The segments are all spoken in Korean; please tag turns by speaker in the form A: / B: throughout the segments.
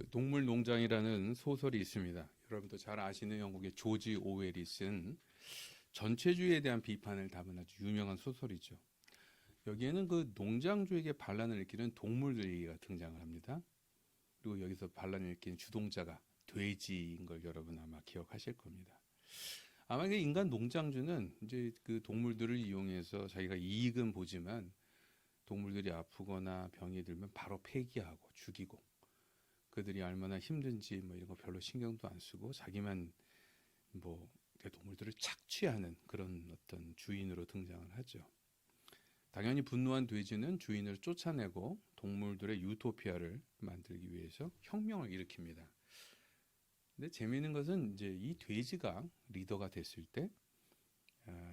A: 그 동물 농장이라는 소설이 있습니다. 여러분도 잘 아시는 영국의 조지 오웰이 쓴 전체주의에 대한 비판을 담은 아주 유명한 소설이죠. 여기에는 그 농장주에게 반란을 일으키는 동물들 얘기가 등장을 합니다. 그리고 여기서 반란을 일으키는 주동자가 돼지인 걸 여러분 아마 기억하실 겁니다. 아마 인간 농장주는 이제 그 동물들을 이용해서 자기가 이익은 보지만 동물들이 아프거나 병이 들면 바로 폐기하고 죽이고, 그들이 얼마나 힘든지 뭐 이런 거 별로 신경도 안 쓰고 자기만 뭐 동물들을 착취하는 그런 어떤 주인으로 등장을 하죠. 당연히 분노한 돼지는 주인을 쫓아내고 동물들의 유토피아를 만들기 위해서 혁명을 일으킵니다. 근데 재미있는 것은 이제 이 돼지가 리더가 됐을 때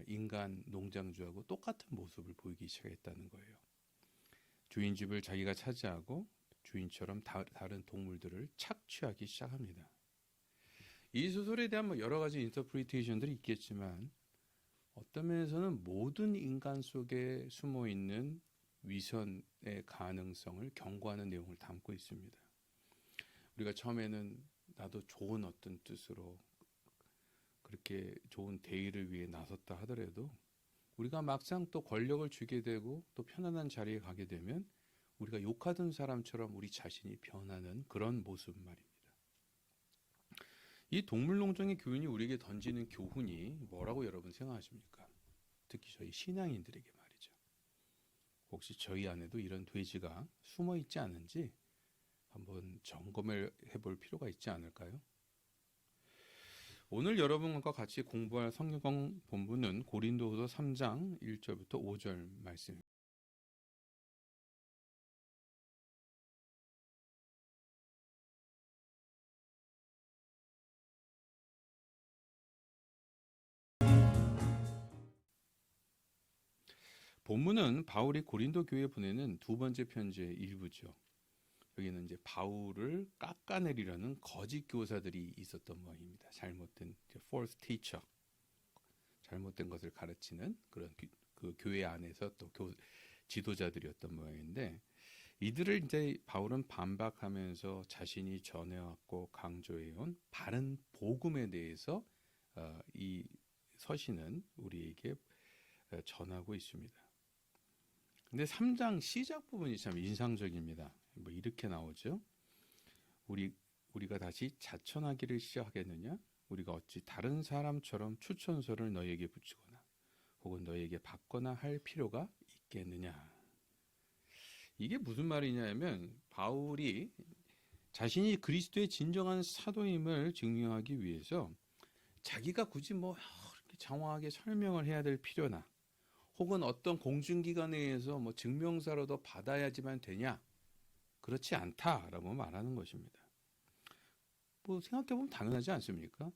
A: 인간 농장주하고 똑같은 모습을 보이기 시작했다는 거예요. 주인 집을 자기가 차지하고 주인처럼 다른 동물들을 착취하기 시작합니다. 이 소설에 대한 뭐 여러 가지 인터프리테이션들이 있겠지만 어떤 면에서는 모든 인간 속에 숨어 있는 위선의 가능성을 경고하는 내용을 담고 있습니다. 우리가 처음에는 나도 좋은 어떤 뜻으로 그렇게 좋은 대의를 위해 나섰다 하더라도 우리가 막상 또 권력을 쥐게 되고 또 편안한 자리에 가게 되면 우리가 욕하던 사람처럼 우리 자신이 변하는 그런 모습 말입니다. 이 동물농장의 교훈이 우리에게 던지는 교훈이 뭐라고 여러분 생각하십니까? 특히 저희 신앙인들에게 말이죠. 혹시 저희 안에도 이런 돼지가 숨어 있지 않은지 한번 점검을 해볼 필요가 있지 않을까요? 오늘 여러분과 같이 공부할 성경 본문은 고린도후서 3장 1절부터 5절 말씀입니다. 본문은 바울이 고린도 교회에 보내는 두 번째 편지의 일부죠. 여기는 이제 바울을 깎아내리려는 거짓 교사들이 있었던 모양입니다. 잘못된 false teacher, 잘못된 것을 가르치는 그런 그 교회 안에서 또 지도자들이었던 모양인데, 이들을 이제 바울은 반박하면서 자신이 전해왔고 강조해온 바른 복음에 대해서 이 서신은 우리에게 전하고 있습니다. 근데 3장 시작 부분이 참 인상적입니다. 뭐 이렇게 나오죠. 우리가 다시 자천하기를 시작하겠느냐? 우리가 어찌 다른 사람처럼 추천서를 너에게 붙이거나 혹은 너에게 받거나 할 필요가 있겠느냐? 이게 무슨 말이냐면 바울이 자신이 그리스도의 진정한 사도임을 증명하기 위해서 자기가 굳이 뭐 이렇게 장황하게 설명을 해야 될 필요나 혹은 어떤 공중기관에 의해서 뭐 증명서라도 받아야지만 되냐? 그렇지 않다라고 말하는 것입니다. 뭐 생각해보면 당연하지 않습니까?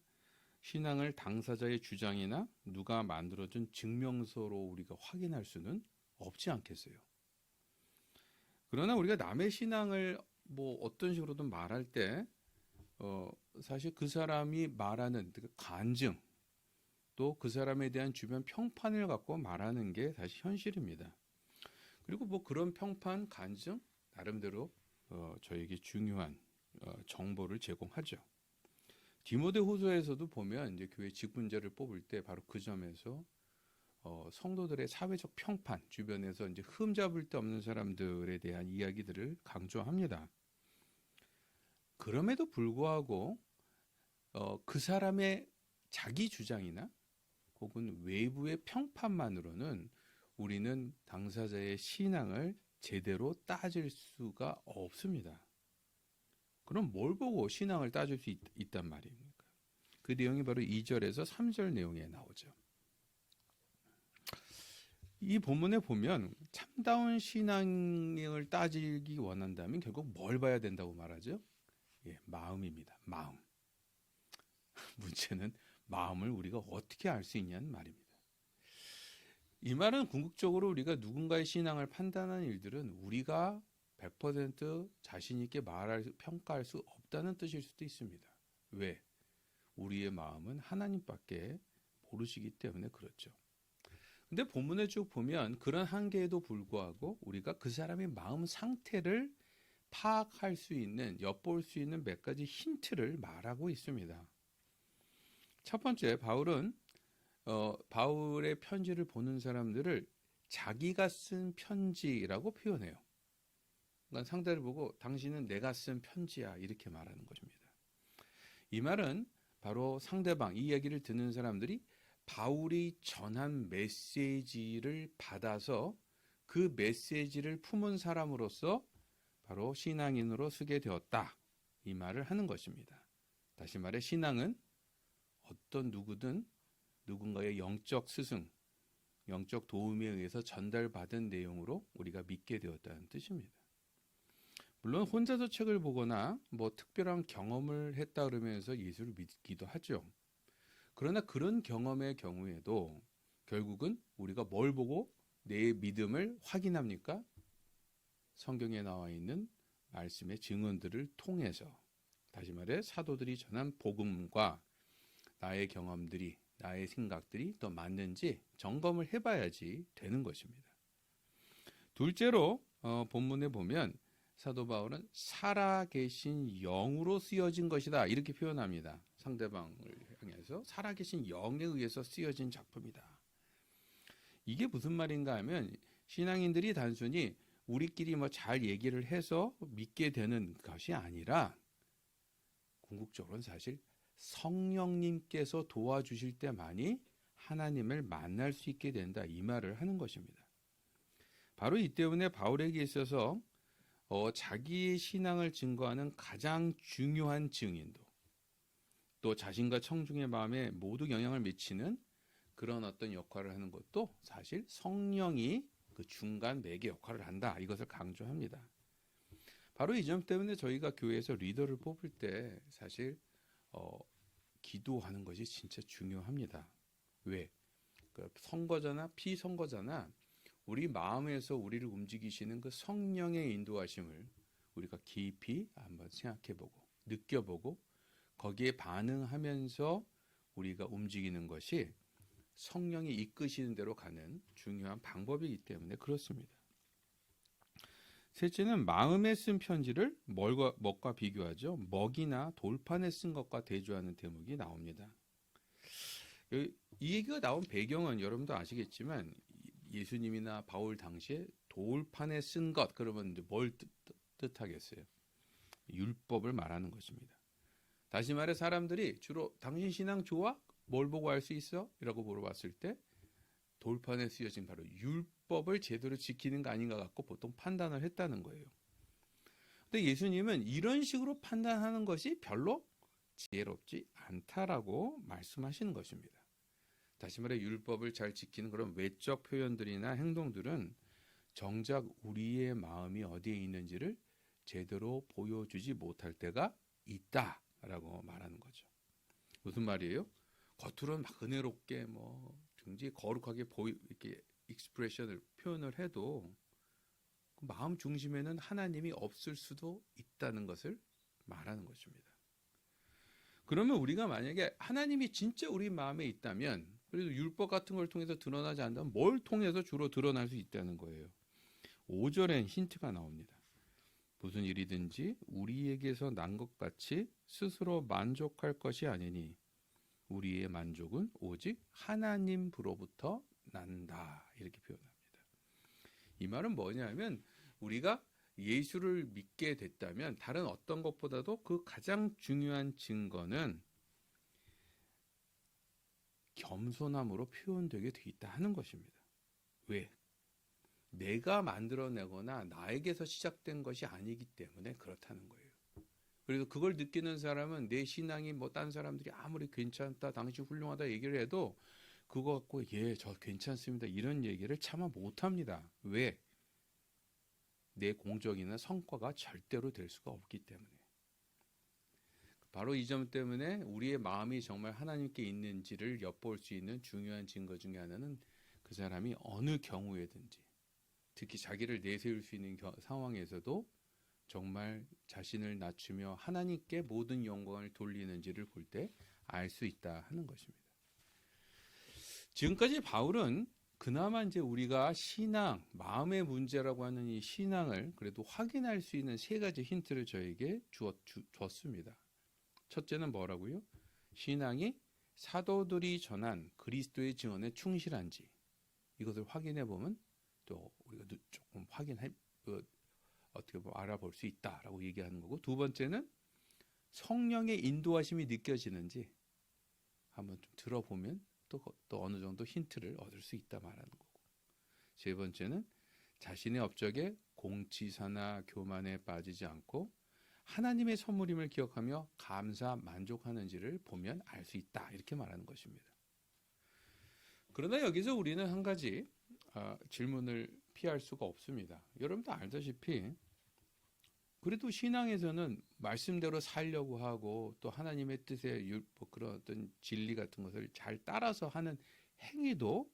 A: 신앙을 당사자의 주장이나 누가 만들어준 증명서로 우리가 확인할 수는 없지 않겠어요. 그러나 우리가 남의 신앙을 뭐 어떤 식으로든 말할 때 사실 그 사람이 말하는 간증, 또 그 사람에 대한 주변 평판을 갖고 말하는 게 사실 현실입니다. 그리고 뭐 그런 평판, 간증 나름대로 저에게 중요한 정보를 제공하죠. 디모데후서에서도 보면 이제 교회 직분자를 뽑을 때 바로 그 점에서 성도들의 사회적 평판, 주변에서 이제 흠 잡을 데 없는 사람들에 대한 이야기들을 강조합니다. 그럼에도 불구하고 그 사람의 자기 주장이나 혹은 외부의 평판만으로는 우리는 당사자의 신앙을 제대로 따질 수가 없습니다. 그럼 뭘 보고 신앙을 따질 수 있단 말입니까? 그 내용이 바로 2절에서 3절 내용에 나오죠. 이 본문에 보면 참다운 신앙을 따지기 원한다면 결국 뭘 봐야 된다고 말하죠? 예, 마음입니다. 마음. 문제는 마음을 우리가 어떻게 알 수 있냐는 말입니다. 이 말은 궁극적으로 우리가 누군가의 신앙을 판단하는 일들은 우리가 100% 자신 있게 평가할 수 없다는 뜻일 수도 있습니다. 왜? 우리의 마음은 하나님밖에 모르시기 때문에 그렇죠. 근데 본문에 쭉 보면 그런 한계에도 불구하고 우리가 그 사람의 마음 상태를 파악할 수 있는, 엿볼 수 있는 몇 가지 힌트를 말하고 있습니다. 첫 번째, 바울의 편지를 보는 사람들을 자기가 쓴 편지라고 표현해요. 그러니까 상대를 보고 당신은 내가 쓴 편지야 이렇게 말하는 것입니다. 이 말은 바로 상대방, 이 얘기를 듣는 사람들이 바울이 전한 메시지를 받아서 그 메시지를 품은 사람으로서 바로 신앙인으로 쓰게 되었다. 이 말을 하는 것입니다. 다시 말해 신앙은 어떤 누구든 누군가의 영적 스승, 영적 도움에 의해서 전달받은 내용으로 우리가 믿게 되었다는 뜻입니다. 물론 혼자서 책을 보거나 뭐 특별한 경험을 했다 그러면서 예수를 믿기도 하죠. 그러나 그런 경험의 경우에도 결국은 우리가 뭘 보고 내 믿음을 확인합니까? 성경에 나와 있는 말씀의 증언들을 통해서, 다시 말해 사도들이 전한 복음과 나의 경험들이, 나의 생각들이 또 맞는지 점검을 해봐야지 되는 것입니다. 둘째로 본문에 보면 사도 바울은 살아계신 영으로 쓰여진 것이다 이렇게 표현합니다. 상대방을 향해서 살아계신 영에 의해서 쓰여진 작품이다. 이게 무슨 말인가 하면 신앙인들이 단순히 우리끼리 뭐 잘 얘기를 해서 믿게 되는 것이 아니라 궁극적으로는 사실 성령님께서 도와주실 때만이 하나님을 만날 수 있게 된다 이 말을 하는 것입니다. 바로 이 때문에 바울에게 있어서 자기의 신앙을 증거하는 가장 중요한 증인도, 또 자신과 청중의 마음에 모두 영향을 미치는 그런 어떤 역할을 하는 것도 사실 성령이 그 중간 매개 역할을 한다 이것을 강조합니다. 바로 이 점 때문에 저희가 교회에서 리더를 뽑을 때 사실 기도하는 것이 진짜 중요합니다. 왜? 선거자나 피선거자나 우리 마음에서 우리를 움직이시는 그 성령의 인도하심을 우리가 깊이 한번 생각해보고 느껴보고 거기에 반응하면서 우리가 움직이는 것이 성령이 이끄시는 대로 가는 중요한 방법이기 때문에 그렇습니다. 셋째는 마음에 쓴 편지를 뭐과 비교하죠? 먹이나 돌판에 쓴 것과 대조하는 대목이 나옵니다. 이 얘기가 나온 배경은 여러분도 아시겠지만 예수님이나 바울 당시에 돌판에 쓴 것 그러면 뭘 뜻하겠어요? 율법을 말하는 것입니다. 다시 말해 사람들이 주로 당신 신앙 좋아? 뭘 보고 알 수 있어? 이라고 물어봤을 때 돌판에 쓰여진 바로 율법을 제대로 지키는 거 아닌가 갖고 보통 판단을 했다는 거예요. 근데 예수님은 이런 식으로 판단하는 것이 별로 지혜롭지 않다라고 말씀하시는 것입니다. 다시 말해 율법을 잘 지키는 그런 외적 표현들이나 행동들은 정작 우리의 마음이 어디에 있는지를 제대로 보여주지 못할 때가 있다라고 말하는 거죠. 무슨 말이에요? 겉으로는 막 은혜롭게 굉장히 거룩하게 이렇게 익스프레션을 표현을 해도 그 마음 중심에는 하나님이 없을 수도 있다는 것을 말하는 것입니다. 그러면 우리가 만약에 하나님이 진짜 우리 마음에 있다면 그래도 율법 같은 걸 통해서 드러나지 않는다면 뭘 통해서 주로 드러날 수 있다는 거예요. 5절엔 힌트가 나옵니다. 무슨 일이든지 우리에게서 난 것 같이 스스로 만족할 것이 아니니 우리의 만족은 오직 하나님으로부터 난다 이렇게 표현합니다. 이 말은 뭐냐면 우리가 예수를 믿게 됐다면 다른 어떤 것보다도 그 가장 중요한 증거는 겸손함으로 표현되게 돼 있다 하는 것입니다. 왜? 내가 만들어내거나 나에게서 시작된 것이 아니기 때문에 그렇다는 거예요. 그래서 그걸 느끼는 사람은 내 신앙이 딴 사람들이 아무리 괜찮다, 당신 훌륭하다 얘기를 해도 그거 갖고 저 괜찮습니다 이런 얘기를 차마 못합니다. 왜? 내 공적이나 성과가 절대로 될 수가 없기 때문에. 바로 이 점 때문에 우리의 마음이 정말 하나님께 있는지를 엿볼 수 있는 중요한 증거 중에 하나는 그 사람이 어느 경우에든지 특히 자기를 내세울 수 있는 상황에서도 정말 자신을 낮추며 하나님께 모든 영광을 돌리는지를 볼 때 알 수 있다 하는 것입니다. 지금까지 바울은 그나마 이제 우리가 신앙, 마음의 문제라고 하는 이 신앙을 그래도 확인할 수 있는 세 가지 힌트를 저에게 줬습니다. 첫째는 뭐라고요? 신앙이 사도들이 전한 그리스도의 증언에 충실한지 이것을 확인해 보면 또 우리가 조금 어떻게 보면 알아볼 수 있다라고 얘기하는 거고, 두 번째는 성령의 인도하심이 느껴지는지 한번 좀 들어보면 또 어느 정도 힌트를 얻을 수 있다 말하는 거고, 세 번째는 자신의 업적에 공치사나 교만에 빠지지 않고 하나님의 선물임을 기억하며 감사 만족하는지를 보면 알 수 있다, 이렇게 말하는 것입니다. 그러나 여기서 우리는 한 가지 질문을 피할 수가 없습니다. 여러분도 알다시피 그래도 신앙에서는 말씀대로 살려고 하고 또 하나님의 뜻에 그런 어떤 진리 같은 것을 잘 따라서 하는 행위도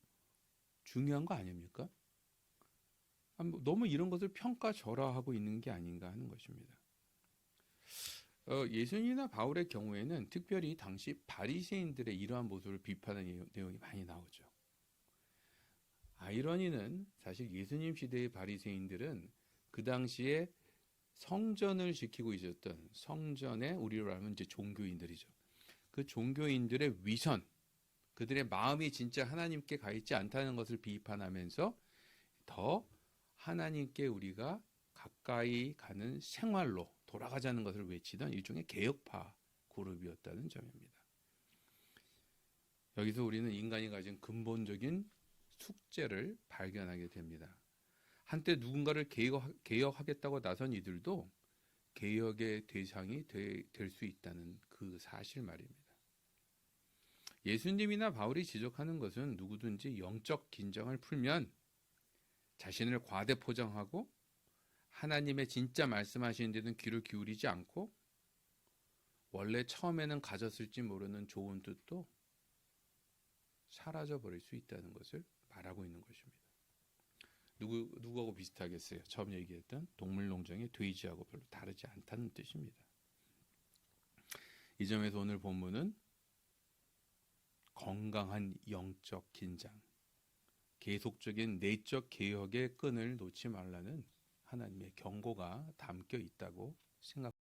A: 중요한 거 아닙니까? 너무 이런 것을 평가절하하고 있는 게 아닌가 하는 것입니다. 예수님이나 바울의 경우에는 특별히 당시 바리새인들의 이러한 모습을 비판하는 내용이 많이 나오죠. 아이러니는 사실 예수님 시대의 바리새인들은 그 당시에 성전을 지키고 있었던, 성전에 우리로 알면 이제 종교인들이죠. 그 종교인들의 위선, 그들의 마음이 진짜 하나님께 가 있지 않다는 것을 비판하면서 더 하나님께 우리가 가까이 가는 생활로 돌아가자는 것을 외치던 일종의 개혁파 그룹이었다는 점입니다. 여기서 우리는 인간이 가진 근본적인 숙제를 발견하게 됩니다. 한때 누군가를 개혁하겠다고 나선 이들도 개혁의 대상이 될 수 있다는 그 사실 말입니다. 예수님이나 바울이 지적하는 것은 누구든지 영적 긴장을 풀면 자신을 과대 포장하고 하나님의 진짜 말씀하시는 데는 귀를 기울이지 않고 원래 처음에는 가졌을지 모르는 좋은 뜻도 사라져버릴 수 있다는 것을 말하고 있는 것입니다. 누구하고 비슷하겠어요? 처음 얘기했던 동물농장의 돼지하고 별로 다르지 않다는 뜻입니다. 이 점에서 오늘 본문은 건강한 영적 긴장, 계속적인 내적 개혁의 끈을 놓지 말라는 하나님의 경고가 담겨 있다고 생각합니다.